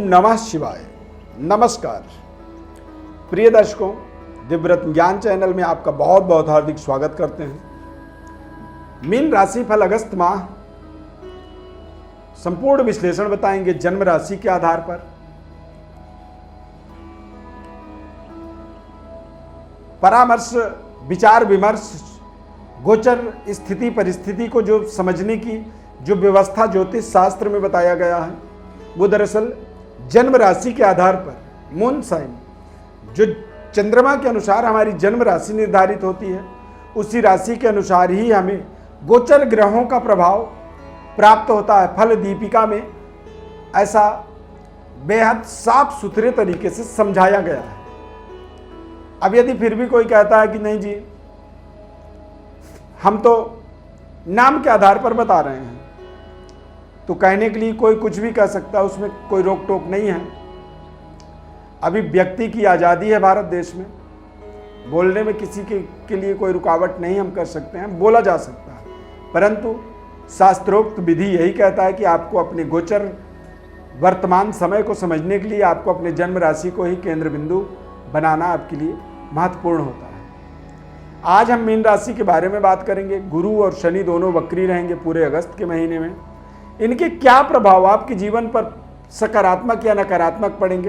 नमः शिवाय। नमस्कार प्रिय दर्शकों, दिव्यरत्न ज्ञान चैनल में आपका बहुत बहुत हार्दिक स्वागत करते हैं। मीन राशि फल अगस्त माह संपूर्ण विश्लेषण बताएंगे जन्म राशि के आधार पर। परामर्श, विचार विमर्श, गोचर स्थिति परिस्थिति को जो समझने की जो व्यवस्था ज्योतिष शास्त्र में बताया गया है, वो दरअसल जन्म राशि के आधार पर मून साइन, जो चंद्रमा के अनुसार हमारी जन्म राशि निर्धारित होती है, उसी राशि के अनुसार ही हमें गोचर ग्रहों का प्रभाव प्राप्त होता है। फल दीपिका में ऐसा बेहद साफ सुथरे तरीके से समझाया गया है। अब यदि फिर भी कोई कहता है कि नहीं जी, हम तो नाम के आधार पर बता रहे हैं, तो कहने के लिए कोई कुछ भी कह सकता है, उसमें कोई रोक टोक नहीं है। अभी व्यक्ति की आज़ादी है भारत देश में, बोलने में किसी के लिए कोई रुकावट नहीं हम कर सकते हैं, बोला जा सकता है। परंतु शास्त्रोक्त विधि यही कहता है कि आपको अपने गोचर वर्तमान समय को समझने के लिए आपको अपने जन्म राशि को ही केंद्र बिंदु बनाना आपके लिए महत्वपूर्ण होता है। आज हम मीन राशि के बारे में बात करेंगे। गुरु और शनि दोनों वक्री रहेंगे पूरे अगस्त के महीने में। इनके क्या प्रभाव आपके जीवन पर सकारात्मक या नकारात्मक पड़ेंगे,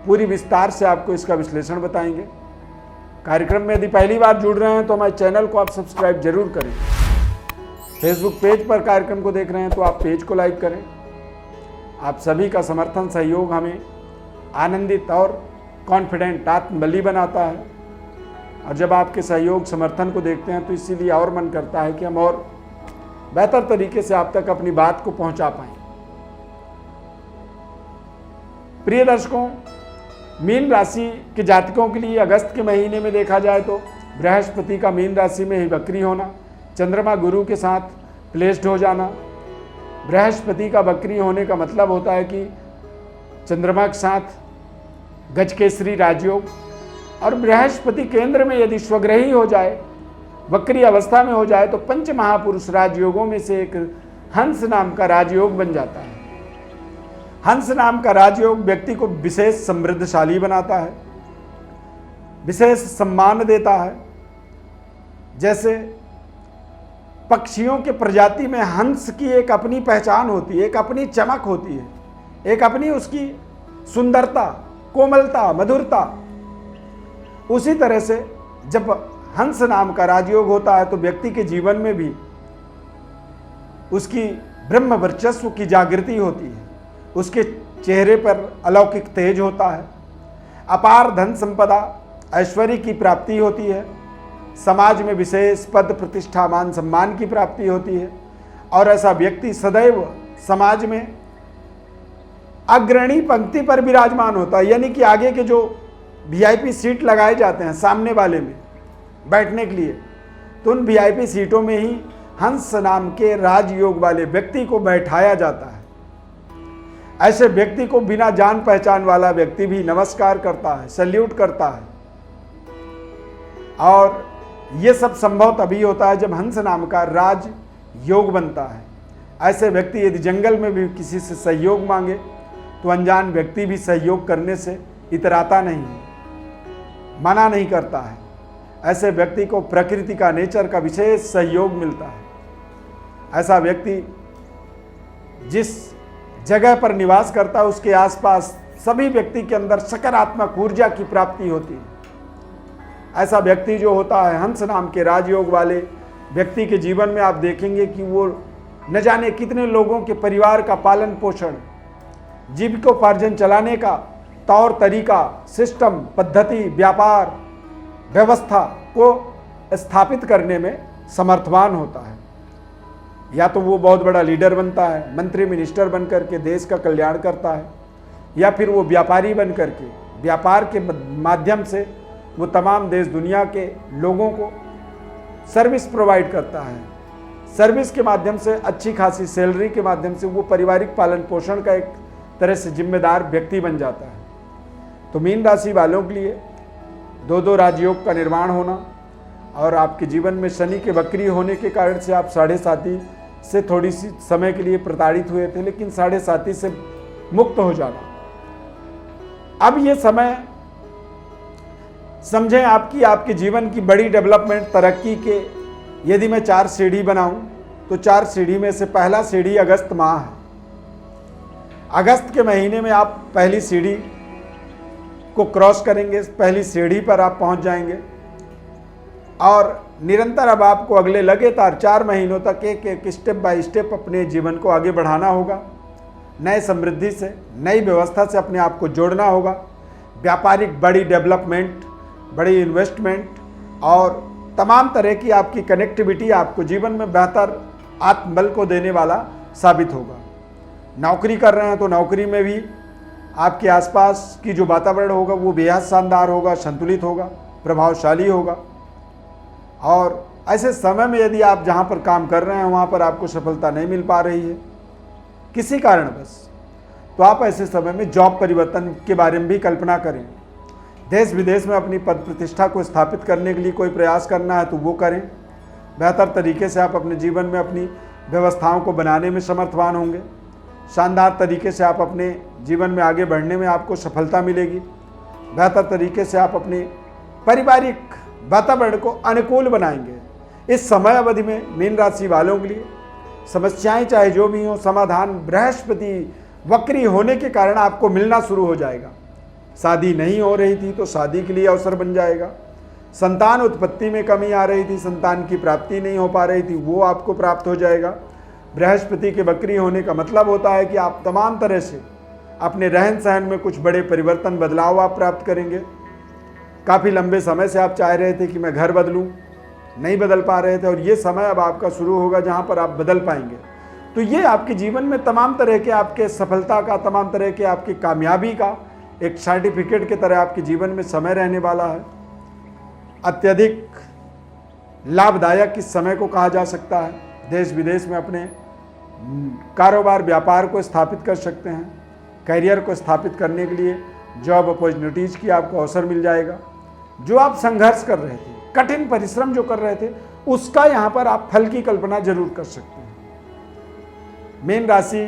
पूरी विस्तार से आपको इसका विश्लेषण बताएंगे। कार्यक्रम में यदि पहली बार जुड़ रहे हैं तो हमारे चैनल को आप सब्सक्राइब जरूर करें। फेसबुक पेज पर कार्यक्रम को देख रहे हैं तो आप पेज को लाइक करें। आप सभी का समर्थन सहयोग हमें आनंदित और कॉन्फिडेंट आत्मबली बनाता है, और जब आपके सहयोग समर्थन को देखते हैं तो इसीलिए और मन करता है कि हम और बेहतर तरीके से आप तक अपनी बात को पहुंचा पाएं। प्रिय दर्शकों, मीन राशि के जातकों के लिए अगस्त के महीने में देखा जाए तो बृहस्पति का मीन राशि में ही वक्री होना, चंद्रमा गुरु के साथ प्लेस्ड हो जाना। बृहस्पति का वक्री होने का मतलब होता है कि चंद्रमा के साथ गजकेसरी राजयोग, और बृहस्पति केंद्र में यदि स्वग्रही हो जाए, वक्री अवस्था में हो जाए, तो पंच महापुरुष राजयोगों में से एक हंस नाम का राजयोग बन जाता है। हंस नाम का राजयोग व्यक्ति को विशेष समृद्धशाली बनाता है, विशेष सम्मान देता है। जैसे पक्षियों के प्रजाति में हंस की एक अपनी पहचान होती है, एक अपनी चमक होती है, एक अपनी उसकी सुंदरता, कोमलता, मधुरता। उसी तरह से जब हंस नाम का राजयोग होता है तो व्यक्ति के जीवन में भी उसकी ब्रह्म वर्चस्व की जागृति होती है, उसके चेहरे पर अलौकिक तेज होता है, अपार धन संपदा ऐश्वर्य की प्राप्ति होती है, समाज में विशेष पद प्रतिष्ठा मान सम्मान की प्राप्ति होती है, और ऐसा व्यक्ति सदैव समाज में अग्रणी पंक्ति पर विराजमान होता है। यानी कि आगे के जो वीआईपी सीट लगाए जाते हैं सामने वाले में बैठने के लिए, तो उन वीआईपी सीटों में ही हंस नाम के राजयोग वाले व्यक्ति को बैठाया जाता है। ऐसे व्यक्ति को बिना जान पहचान वाला व्यक्ति भी नमस्कार करता है, सैल्यूट करता है। और ये सब संभव तभी होता है जब हंस नाम का राज योग बनता है। ऐसे व्यक्ति यदि जंगल में भी किसी से सहयोग मांगे तो अनजान व्यक्ति भी सहयोग करने से इतराता नहीं, मना नहीं करता है। ऐसे व्यक्ति को प्रकृति का, नेचर का विशेष सहयोग मिलता है। ऐसा व्यक्ति जिस जगह पर निवास करता है उसके आसपास सभी व्यक्ति के अंदर सकारात्मक ऊर्जा की प्राप्ति होती है। ऐसा व्यक्ति जो होता है हंस नाम के राजयोग वाले व्यक्ति के जीवन में आप देखेंगे कि वो न जाने कितने लोगों के परिवार का पालन पोषण, जीविकोपार्जन चलाने का तौर तरीका, सिस्टम, पद्धति, व्यापार व्यवस्था को स्थापित करने में समर्थवान होता है। या तो वो बहुत बड़ा लीडर बनता है, मंत्री मिनिस्टर बन करके देश का कल्याण करता है, या फिर वो व्यापारी बन करके व्यापार के माध्यम से वो तमाम देश दुनिया के लोगों को सर्विस प्रोवाइड करता है। सर्विस के माध्यम से, अच्छी खासी सैलरी के माध्यम से वो पारिवारिक पालन पोषण का एक तरह से जिम्मेदार व्यक्ति बन जाता है। तो मीन राशि वालों के लिए दो राजयोग का निर्माण होना, और आपके जीवन में शनि के वक्री होने के कारण से आप 7.5 से थोड़ी सी समय के लिए प्रताड़ित हुए थे, लेकिन 7.5 से मुक्त हो जाना, अब ये समय समझें आपके जीवन की बड़ी डेवलपमेंट, तरक्की के यदि मैं 4 सीढ़ी बनाऊं तो 4 सीढ़ी में से पहला सीढ़ी अगस्त माह है। अगस्त के महीने में आप पहली सीढ़ी को क्रॉस करेंगे, पहली सीढ़ी पर आप पहुंच जाएंगे और निरंतर अब आपको अगले लगातार 4 महीनों तक एक एक स्टेप बाय स्टेप अपने जीवन को आगे बढ़ाना होगा। नए समृद्धि से, नई व्यवस्था से अपने आप को जोड़ना होगा। व्यापारिक बड़ी डेवलपमेंट, बड़ी इन्वेस्टमेंट और तमाम तरह की आपकी कनेक्टिविटी आपको जीवन में बेहतर आत्मबल को देने वाला साबित होगा। नौकरी कर रहे हैं तो नौकरी में भी आपके आसपास की जो वातावरण होगा वो बेहद शानदार होगा, संतुलित होगा, प्रभावशाली होगा। और ऐसे समय में यदि आप जहाँ पर काम कर रहे हैं वहाँ पर आपको सफलता नहीं मिल पा रही है किसी कारणवश, तो आप ऐसे समय में जॉब परिवर्तन के बारे में भी कल्पना करें। देश विदेश में अपनी पद प्रतिष्ठा को स्थापित करने के लिए कोई प्रयास करना है तो वो करें। बेहतर तरीके से आप अपने जीवन में अपनी व्यवस्थाओं को बनाने में समर्थवान होंगे। शानदार तरीके से आप अपने जीवन में आगे बढ़ने में आपको सफलता मिलेगी। बेहतर तरीके से आप अपने पारिवारिक वातावरण को अनुकूल बनाएंगे। इस समय अवधि में मीन राशि वालों के लिए समस्याएं चाहे जो भी हो, समाधान बृहस्पति वक्री होने के कारण आपको मिलना शुरू हो जाएगा। शादी नहीं हो रही थी तो शादी के लिए अवसर बन जाएगा। संतान उत्पत्ति में कमी आ रही थी, संतान की प्राप्ति नहीं हो पा रही थी, वो आपको प्राप्त हो जाएगा। बृहस्पति के वक्री होने का मतलब होता है कि आप तमाम तरह से अपने रहन सहन में कुछ बड़े परिवर्तन, बदलाव आप प्राप्त करेंगे। काफ़ी लंबे समय से आप चाह रहे थे कि मैं घर बदलूं, नहीं बदल पा रहे थे और ये समय अब आपका शुरू होगा जहां पर आप बदल पाएंगे। तो ये आपके जीवन में तमाम तरह के आपके सफलता का, तमाम तरह के आपकी कामयाबी का एक सर्टिफिकेट की तरह आपके जीवन में समय रहने वाला है। अत्यधिक लाभदायक इस समय को कहा जा सकता है। देश विदेश में अपने कारोबार, व्यापार को स्थापित कर सकते हैं। करियर को स्थापित करने के लिए जॉब अपॉर्चुनिटीज़ की आपको अवसर मिल जाएगा। जो आप संघर्ष कर रहे थे, कठिन परिश्रम जो कर रहे थे, उसका यहाँ पर आप फल की कल्पना जरूर कर सकते हैं। मीन राशि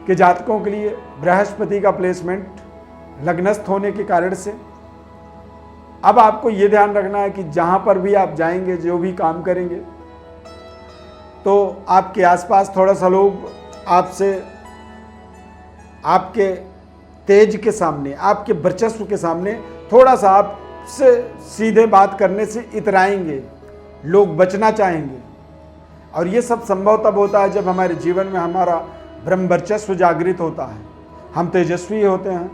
के जातकों के लिए बृहस्पति का प्लेसमेंट लग्नस्थ होने के कारण से अब आपको ये ध्यान रखना है कि जहाँ पर भी आप जाएंगे, जो भी काम करेंगे, तो आपके आसपास थोड़ा सा लोग आपसे, आपके तेज के सामने, आपके वर्चस्व के सामने थोड़ा सा आपसे सीधे बात करने से इतराएंगे, लोग बचना चाहेंगे। और ये सब संभव तब होता है जब हमारे जीवन में हमारा ब्रह्म वर्चस्व जागृत होता है, हम तेजस्वी होते हैं,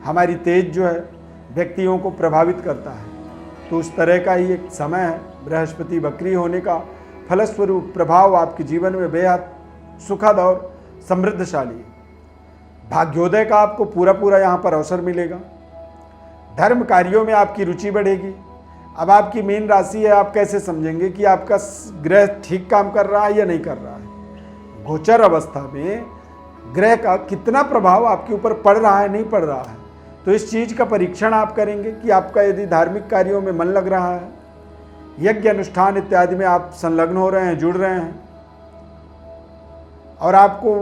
हमारी तेज जो है व्यक्तियों को प्रभावित करता है। तो उस तरह का ही एक समय है बृहस्पति वक्री होने का फलस्वरूप प्रभाव आपके जीवन में बेहद सुखद और समृद्धशाली है। भाग्योदय का आपको पूरा पूरा यहाँ पर अवसर मिलेगा। धर्म कार्यों में आपकी रुचि बढ़ेगी। अब आपकी मीन राशि है, आप कैसे समझेंगे कि आपका ग्रह ठीक काम कर रहा है या नहीं कर रहा है। गोचर अवस्था में ग्रह का कितना प्रभाव आपके ऊपर पड़ रहा है, नहीं पड़ रहा है, तो इस चीज़ का परीक्षण आप करेंगे कि आपका यदि धार्मिक कार्यों में मन लग रहा है, यज्ञ अनुष्ठान इत्यादि में आप संलग्न हो रहे हैं, जुड़ रहे हैं, और आपको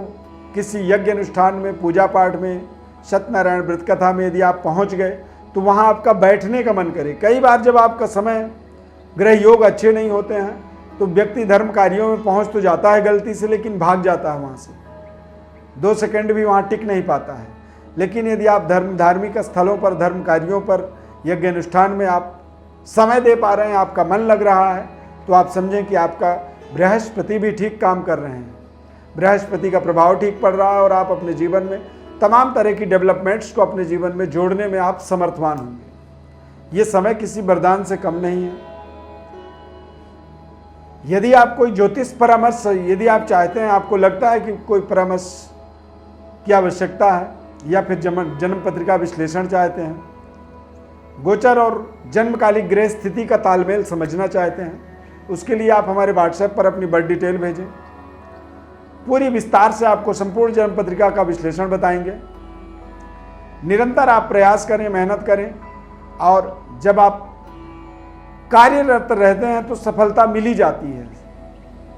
किसी यज्ञ अनुष्ठान में, पूजा पाठ में, सत्यनारायण व्रत कथा में यदि आप पहुंच गए तो वहां आपका बैठने का मन करे। कई बार जब आपका समय, ग्रह योग अच्छे नहीं होते हैं तो व्यक्ति धर्म कार्यों में पहुंच तो जाता है गलती से, लेकिन भाग जाता है वहां से, 2 सेकंड भी वहां टिक नहीं पाता है। लेकिन यदि आप धार्मिक स्थलों पर, धर्म कार्यों पर, यज्ञ अनुष्ठान में आप समय दे पा रहे हैं, आपका मन लग रहा है, तो आप समझें कि आपका बृहस्पति भी ठीक काम कर रहे हैं, बृहस्पति का प्रभाव ठीक पड़ रहा है और आप अपने जीवन में तमाम तरह की डेवलपमेंट्स को अपने जीवन में जोड़ने में आप समर्थवान होंगे। ये समय किसी वरदान से कम नहीं है। यदि आप कोई ज्योतिष परामर्श, यदि आप चाहते हैं, आपको लगता है कि कोई परामर्श की आवश्यकता है, या फिर जन्म पत्रिका विश्लेषण चाहते हैं, गोचर और जन्मकालिक ग्रह स्थिति का तालमेल समझना चाहते हैं, उसके लिए आप हमारे व्हाट्सएप पर अपनी बर्थ डिटेल भेजें। पूरी विस्तार से आपको संपूर्ण जन्म पत्रिका का विश्लेषण बताएंगे। निरंतर आप प्रयास करें, मेहनत करें, और जब आप कार्यरत रहते हैं तो सफलता मिल ही जाती है।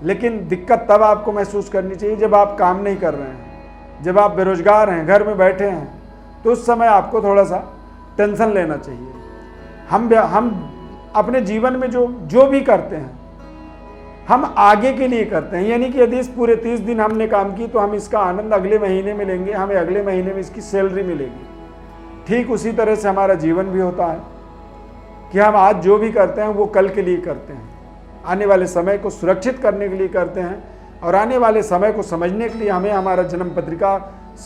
लेकिन दिक्कत तब आपको महसूस करनी चाहिए जब आप काम नहीं कर रहे हैं, जब आप बेरोजगार हैं, घर में बैठे हैं, तो उस समय आपको थोड़ा सा टेंशन लेना चाहिए। हम अपने जीवन में जो भी करते हैं हम आगे के लिए करते हैं, यानी कि यदि इस पूरे 30 दिन हमने काम की तो हम इसका आनंद अगले महीने में लेंगे, हमें अगले महीने में इसकी सैलरी मिलेगी। ठीक उसी तरह से हमारा जीवन भी होता है कि हम आज जो भी करते हैं वो कल के लिए करते हैं, आने वाले समय को सुरक्षित करने के लिए करते हैं। और आने वाले समय को समझने के लिए हमें हमारा जन्म पत्रिका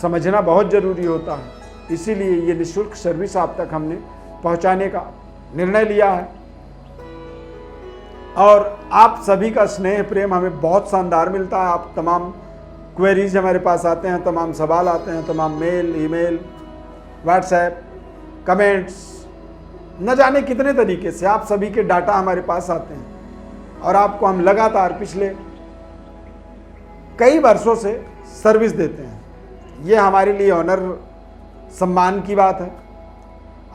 समझना बहुत ज़रूरी होता है। इसीलिए ये निःशुल्क सर्विस आप तक हमने पहुंचाने का निर्णय लिया है। और आप सभी का स्नेह प्रेम हमें बहुत शानदार मिलता है। आप तमाम क्वेरीज हमारे पास आते हैं, तमाम सवाल आते हैं, तमाम मेल, ईमेल, व्हाट्सएप, कमेंट्स, न जाने कितने तरीके से आप सभी के डाटा हमारे पास आते हैं। और आपको हम लगातार पिछले कई वर्षों से सर्विस देते हैं। ये हमारे लिए ऑनर, सम्मान की बात है।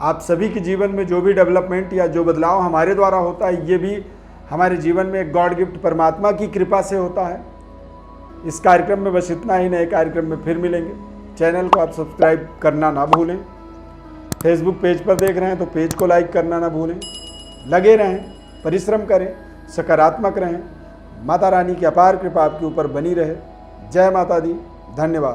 आप सभी के जीवन में जो भी डेवलपमेंट या जो बदलाव हमारे द्वारा होता है, ये भी हमारे जीवन में एक गॉड गिफ्ट परमात्मा की कृपा से होता है। इस कार्यक्रम में बस इतना ही, नए कार्यक्रम में फिर मिलेंगे। चैनल को आप सब्सक्राइब करना ना भूलें। फेसबुक पेज पर देख रहे हैं तो पेज को लाइक करना ना भूलें। लगे रहें, परिश्रम करें, सकारात्मक रहें। माता रानी की अपार कृपा आपके ऊपर बनी रहे। जय माता दी। धन्यवाद।